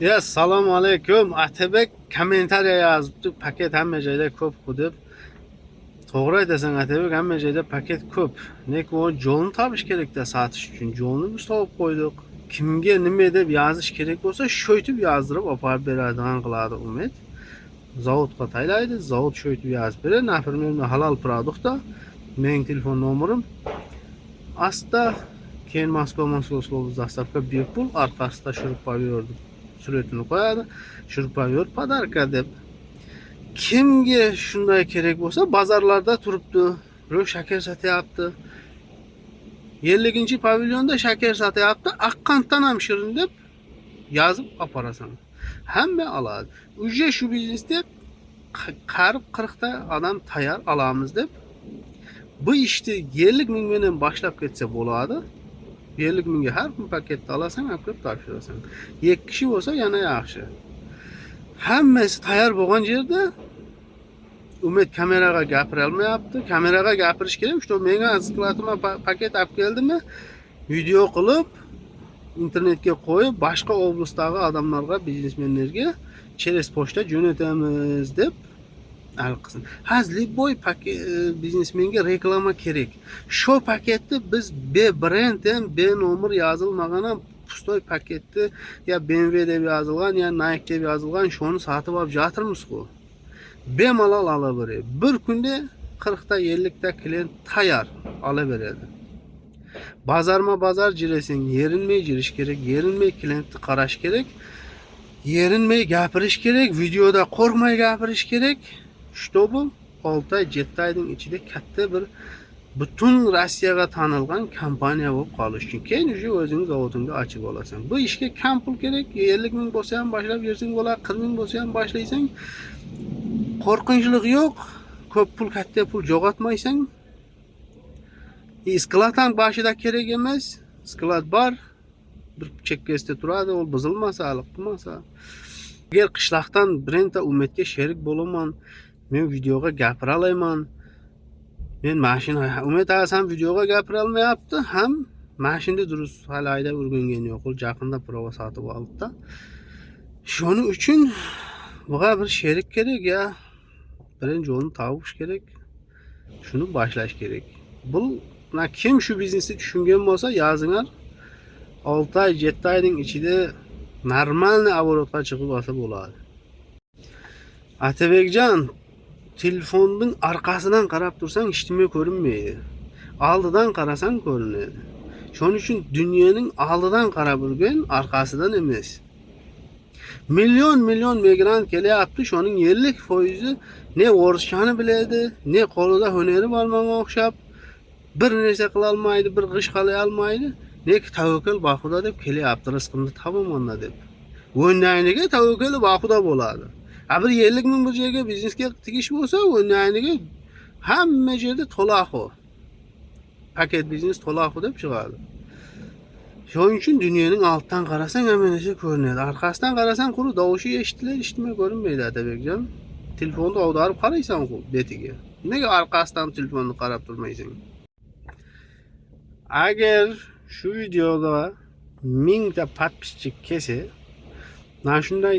Ya assalomu alaykum. Atabek kommentariya yozibdi. Paket hamma joyda ko'p deb. To'g'ri aytasan Atabek, hamma joyda paket ko'p. Lekin o yo'lni topish kerak-da sotish uchun. Yo'lni biz topib qo'ydik. Kimga nima deb yozish kerak bo'lsa, sho'ytib yozdirib olib beradigan qiladi Umid. Zavodga taylaydi, zavod sho'ytib yozib beradi. Например, halol produktda mening telefon nomerim asta keyin Moskva oblasti dostavka bepul, orqasida shuruppover suratini qo'yadi. Shuruppover podarka deb. Kimga shunday kerak bo'lsa, bozorlarda turibdi. Birov shakar sotyapti. 50-pavilyonda shakar sotyapti. Aqqandan ham shirin deb yozib olib borasan. Hamma oladi. Uje shu biznesda qarib 40 ta odam tayyor olamiz deb bu ishni 50 ming bilan boshlab ketsa bo'ladi. 50 mingga har kun paketni olasan, olib kelib topshirasan. 2 kishi bo'lsa yana yaxshi. Hammasi tayyor bo'lgan yerda Umid kameraga gapira olmayapti. Kameraga gapirish kerak. Что menga sklatima paket olib keldimi? Video qilib internetga qo'yib, boshqa oblastdagi odamlarga, biznesmenlarga через pochta jo'natamiz deb hal qilsin. Hazliboy biznesmenga reklama kerak. Shu paketni biz B brend ham, B nomer yozilmagan ham pustoy paketni ya BMW deb yozilgan, ya Nike deb yozilgan, shuni sotib olib jotirmiz-ku. Bemalol olaveradi. Bir kunda 40 ta 50 ta klient tayyor olaveradi. Bozor jiresing, yerinmay jirish kerak, yerinmay klientni qarash kerak, yerinmay gapirish kerak, videoda qo'rqmay gapirish kerak. Чтобы 6 ay 7 oyning ichida katta bir butun Rossiyaga tanilgan kompaniya bo'lib qolish uchun keyin o'zing zavodingni ochib olasan. Bu ishga kam pul kerak. 50 ming bo'lsa ham boshlab bersang bo'ladi, 40 ming bo'lsa ham boshlaysan. Qo'rqinchlik yo'q. Ko'p pul, katta pul jo'g'atmaysan. Sklad ham boshida kerak emas. Sklad bor. Bir chekkasida turadi, u buzilmasa, aliq qilmasa. Agar qishloqdan birinta Umidga sherik bo'laman, men videoga gapira olaman. Men mashina Umid ham videoga gapira olmayapti, ham mashinani durust hali haydab o'rgangan yo'q. U yaqinda prova sotib oldi-da. Shuning uchun buga bir sherik kerak ya. Birinchi yo'lni topish kerak. Shuni boshlash kerak. Bu kim shu biznesni tushungan bo'lsa, yozinglar. 6 ay 7 oyning ichida normalniy оборотga chiqib olsa bo'ladi. Atabekjon, telefonning orqasidan qarab tursang hech nima ko'rinmaydi. Oldidan qarasang ko'rinadi. Shuning uchun dunyoning oldidan qarab o'rgan, orqasidan emas. Million migrant kelyapti, shuning 50% ne o'rishchani biladi, ne qo'lida hunari bo'lmanga o'xshab bir narsa qila olmaydi, bir g'ish qila olmaydi. Nek tavakkal Xudo deb kelyapti, rizqimni topaman deb. O'ynayniga tavakkal Xudo bo'ladi. Bir 50 ming bir joyga biznesga tegish bo'lsa, o'ynayniga hamma yerda to'laqo. Paket biznes to'laqo deb chiqadi. Shuning uchun dunyoning altdan qarasang hamma narsa ko'rinadi. Orqasidan qarasang quri tovushi eshitilar, eshitmay ko'rinmaydi Atabekjon. Telefonni ag'darib qaraysan-ku betiga. Nega orqasidan telefonni qarab turmaysan? Agar shu videoda 1000 ta podpischi kelsa, mana shunday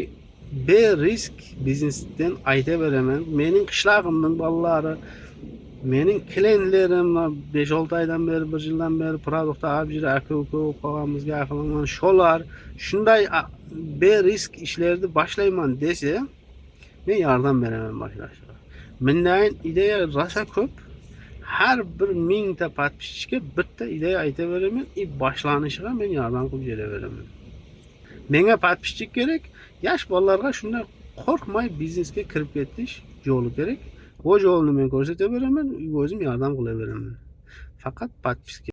berisk biznesdan ayta beraman. Mening qishlog'imning bolalari, mening klientlarim 5-6 oydan beri, 1 yildan beri produktda abjir aka-uka qolganimizga aqlaman. Sholar shunday berisk ishlarni boshlayman desa, men yordam beraman boshlashga. Mendan ideya rosa ko'p. Har bir 1000 ta podpischiga bitta ideya ayta beraman, boshlanishiga men yordam qilib beraveraman. Menga podpischi kerak, yosh bolalarga shunday qo'rqmay biznesga kirib ketish yo'li kerak. O yo'lni men ko'rsata beraman, o'zim yordam qila beraman. Faqat podpiska